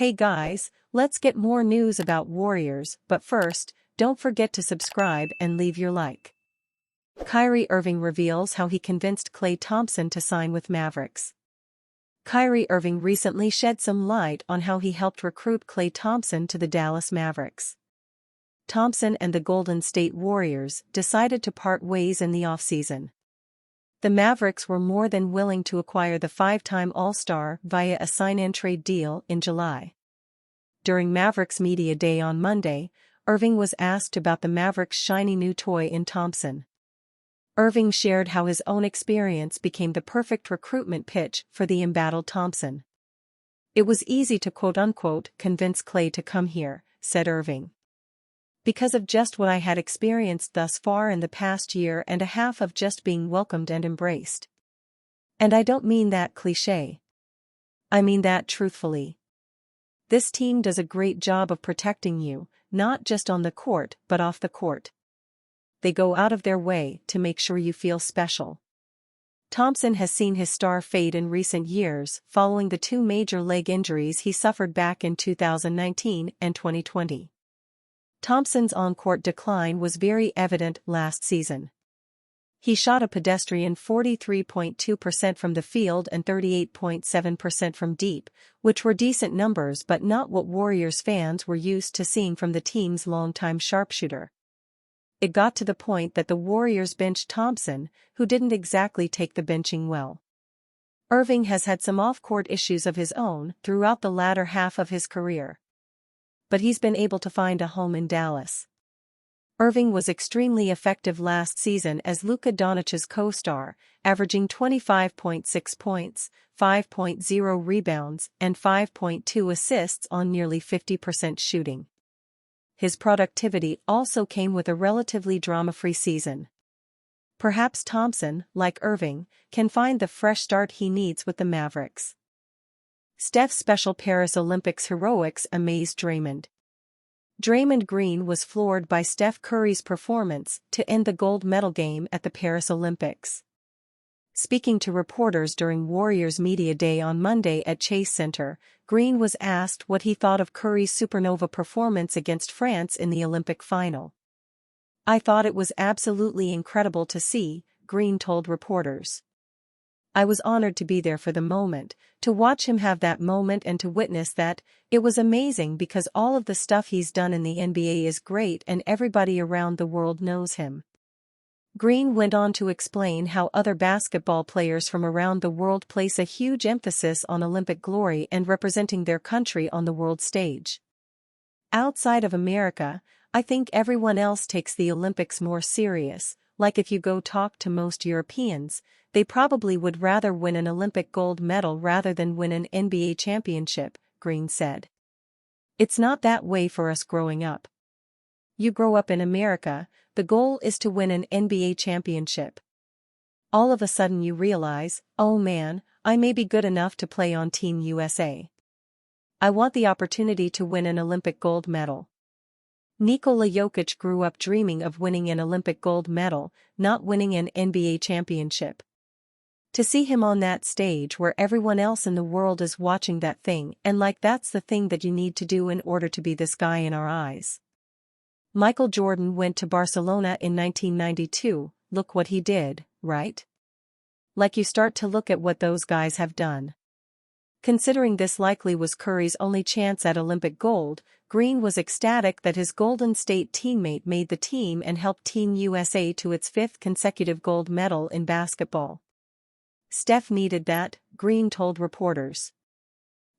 Hey guys, let's get more news about Warriors, but first, don't forget to subscribe and leave your like. Kyrie Irving reveals how he convinced Klay Thompson to sign with Mavericks. Kyrie Irving recently shed some light on how he helped recruit Klay Thompson to the Dallas Mavericks. Thompson and the Golden State Warriors decided to part ways in the offseason. The Mavericks were more than willing to acquire the five-time All-Star via a sign-and-trade deal in July. During Mavericks Media Day on Monday, Irving was asked about the Mavericks' shiny new toy in Thompson. Irving shared how his own experience became the perfect recruitment pitch for the embattled Thompson. "It was easy to quote-unquote convince Klay to come here," said Irving. "Because of just what I had experienced thus far in the past year and a half of just being welcomed and embraced. And I don't mean that cliché. I mean that truthfully. This team does a great job of protecting you, not just on the court but off the court. They go out of their way to make sure you feel special." Thompson has seen his star fade in recent years following the two major leg injuries he suffered back in 2019 and 2020. Thompson's on-court decline was very evident last season. He shot a pedestrian 43.2% from the field and 38.7% from deep, which were decent numbers but not what Warriors fans were used to seeing from the team's longtime sharpshooter. It got to the point that the Warriors benched Thompson, who didn't exactly take the benching well. Irving has had some off-court issues of his own throughout the latter half of his career. But he's been able to find a home in Dallas. Irving was extremely effective last season as Luka Doncic's co-star, averaging 25.6 points, 5.0 rebounds, and 5.2 assists on nearly 50% shooting. His productivity also came with a relatively drama-free season. Perhaps Thompson, like Irving, can find the fresh start he needs with the Mavericks. Steph's special Paris Olympics heroics amazed Draymond. Draymond Green was floored by Steph Curry's performance to end the gold medal game at the Paris Olympics. Speaking to reporters during Warriors Media Day on Monday at Chase Center, Green was asked what he thought of Curry's supernova performance against France in the Olympic final. "I thought it was absolutely incredible to see," Green told reporters. "I was honored to be there for the moment, to watch him have that moment and to witness that. It was amazing because all of the stuff he's done in the NBA is great and everybody around the world knows him." Green went on to explain how other basketball players from around the world place a huge emphasis on Olympic glory and representing their country on the world stage. "Outside of America, I think everyone else takes the Olympics more serious. Like if you go talk to most Europeans, they probably would rather win an Olympic gold medal rather than win an NBA championship," Green said. "It's not that way for us growing up. You grow up in America, the goal is to win an NBA championship. All of a sudden you realize, oh man, I may be good enough to play on Team USA. I want the opportunity to win an Olympic gold medal." Nikola Jokic grew up dreaming of winning an Olympic gold medal, not winning an NBA championship. To see him on that stage where everyone else in the world is watching that thing and like that's the thing that you need to do in order to be this guy in our eyes. Michael Jordan went to Barcelona in 1992, look what he did, right? Like you start to look at what those guys have done. Considering this likely was Curry's only chance at Olympic gold, Green was ecstatic that his Golden State teammate made the team and helped Team USA to its fifth consecutive gold medal in basketball. "Steph needed that," Green told reporters.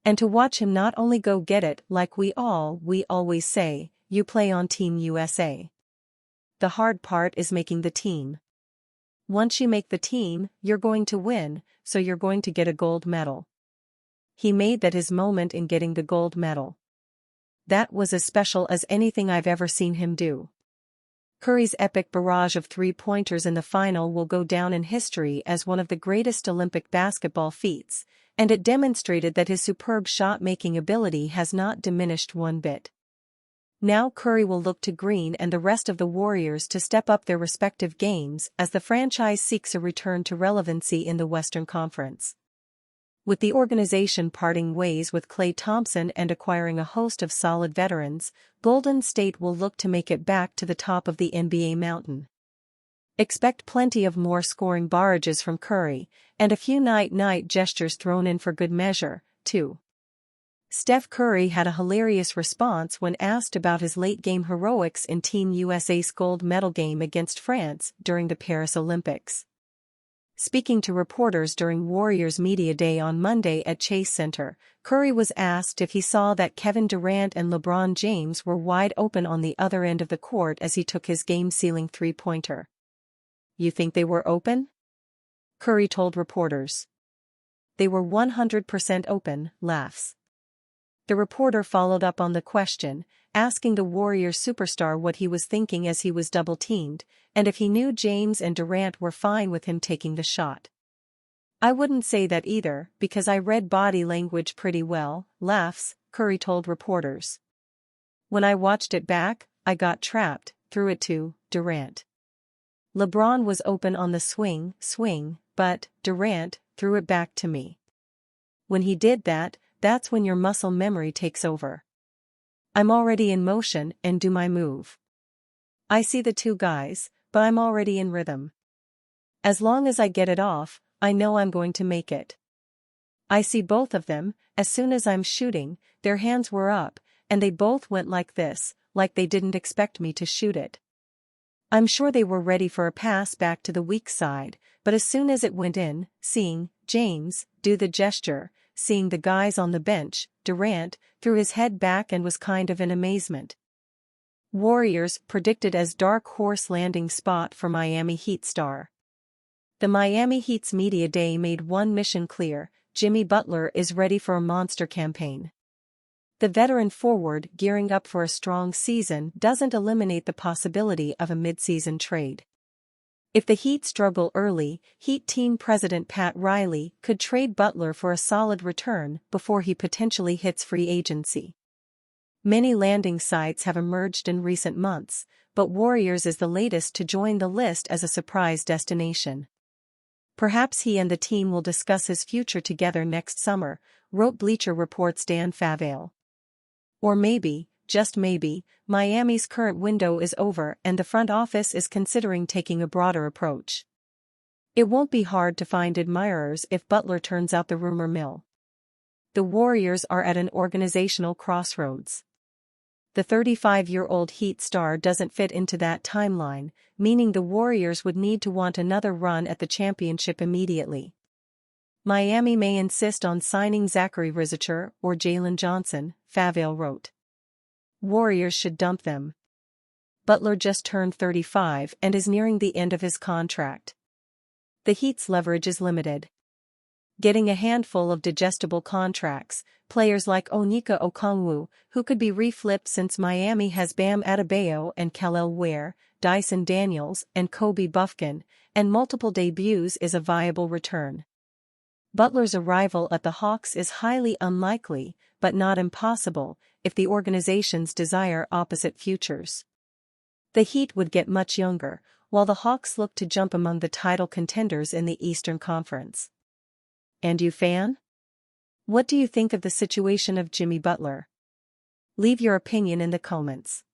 "And to watch him not only go get it like we always say, you play on Team USA. The hard part is making the team. Once you make the team, you're going to win, so you're going to get a gold medal." He made that his moment in getting the gold medal. "That was as special as anything I've ever seen him do." Curry's epic barrage of three-pointers in the final will go down in history as one of the greatest Olympic basketball feats, and it demonstrated that his superb shot-making ability has not diminished one bit. Now Curry will look to Green and the rest of the Warriors to step up their respective games as the franchise seeks a return to relevancy in the Western Conference. With the organization parting ways with Klay Thompson and acquiring a host of solid veterans, Golden State will look to make it back to the top of the NBA mountain. Expect plenty of more scoring barrages from Curry, and a few night-night gestures thrown in for good measure, too. Steph Curry had a hilarious response when asked about his late-game heroics in Team USA's gold medal game against France during the Paris Olympics. Speaking to reporters during Warriors Media Day on Monday at Chase Center, Curry was asked if he saw that Kevin Durant and LeBron James were wide open on the other end of the court as he took his game-sealing three-pointer. "You think they were open?" Curry told reporters. "They were 100% open," laughs. The reporter followed up on the question, asking the Warriors superstar what he was thinking as he was double-teamed, and if he knew James and Durant were fine with him taking the shot. "I wouldn't say that either, because I read body language pretty well," laughs, Curry told reporters. "When I watched it back, I got trapped, threw it to Durant. LeBron was open on the swing, but Durant threw it back to me. When he did that, that's when your muscle memory takes over. I'm already in motion and do my move. I see the two guys, but I'm already in rhythm. As long as I get it off, I know I'm going to make it. I see both of them, as soon as I'm shooting, their hands were up, and they both went like this, like they didn't expect me to shoot it. I'm sure they were ready for a pass back to the weak side, but as soon as it went in, seeing James do the gesture, seeing the guys on the bench, Durant threw his head back and was kind of in amazement." Warriors predicted as dark horse landing spot for Miami Heat star. The Miami Heat's media day made one mission clear: Jimmy Butler is ready for a monster campaign. The veteran forward gearing up for a strong season doesn't eliminate the possibility of a mid-season trade. If the Heat struggle early, Heat team president Pat Riley could trade Butler for a solid return before he potentially hits free agency. Many landing sites have emerged in recent months, but Warriors is the latest to join the list as a surprise destination. "Perhaps he and the team will discuss his future together next summer," wrote Bleacher Report's Dan Favale. "Or maybe, just maybe, Miami's current window is over and the front office is considering taking a broader approach. It won't be hard to find admirers if Butler turns out the rumor mill." The Warriors are at an organizational crossroads. The 35-year-old Heat star doesn't fit into that timeline, meaning the Warriors would need to want another run at the championship immediately. Miami may insist on signing Zachary Rizicher or Jalen Johnson, Favale wrote. Warriors should dump them. Butler just turned 35 and is nearing the end of his contract. The Heat's leverage is limited. Getting a handful of digestible contracts, players like Onyeka Okongwu, who could be reflipped since Miami has Bam Adebayo and Kel'el Ware, Dyson Daniels and Kobe Bufkin, and multiple debuts is a viable return. Butler's arrival at the Hawks is highly unlikely, but not impossible, if the organizations desire opposite futures. The Heat would get much younger, while the Hawks look to jump among the title contenders in the Eastern Conference. And you fan? What do you think of the situation of Jimmy Butler? Leave your opinion in the comments.